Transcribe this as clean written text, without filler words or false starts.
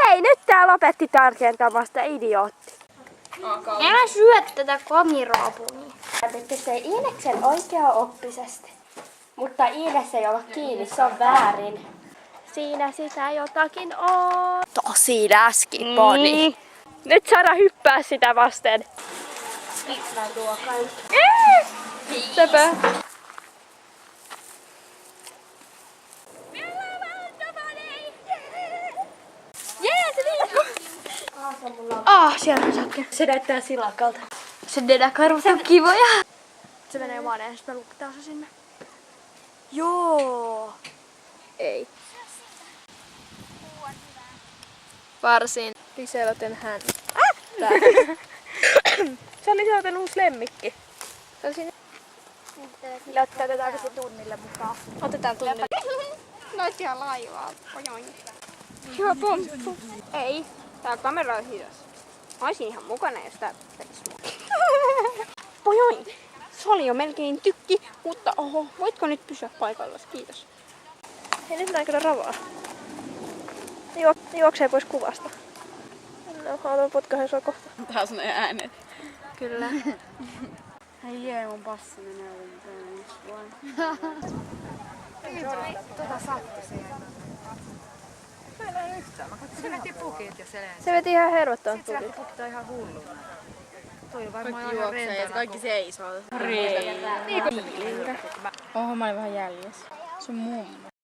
Hei, nyt tää lopetti tarkentamasta, idiootti. Älä syö tätä komiroopuni. Nyt se Iineksen oikea-oppisesti. Mutta Iines ei ole kiinni, se on väärin. Siinä sitä jotakin on. Tosi läski poni. Nyt Sara hyppää sitä vasten. Mä tuo kaikki. Söpö. Siellä on sakki. Se näyttää silakalta. Se dedakaru, se on kivoja. Se menee maaneen, jos me lukitaan se sinne. Joo. Ei. Varsin. Liseloten hän. Se on Liseloten uusi lemmikki. Se on siinä. Otetaanko se tunnille mukaan? Otetaan tunnille. Noisia laivaa. Joo, pomppu. Ei. Tää kamera on hidas. Mä oisin ihan mukana, jos tää tekis mua. Pojoi. Se oli jo melkein tykki, mutta oho, voitko nyt pysyä paikallasi? Kiitos. Hei, nyt näin kyllä ravaa. Juoksee pois kuvasta. No, haluan potkaisen sua kohta. Taas ne äänet. Kyllä. Hei jee, mun passi menee umpeen. Tota sattui siihen. Meillä ei yhtään. Mä katsoin, se veti pukit ja seleen. Se veti ihan hervottomat Sitten se pukit. pukit on ihan hulluna. Toi on varmaan Kaikki ihan juoksee ja rentona. kaikki seisoo. Oho, mä olin vähän jäljessä. Sun mummo.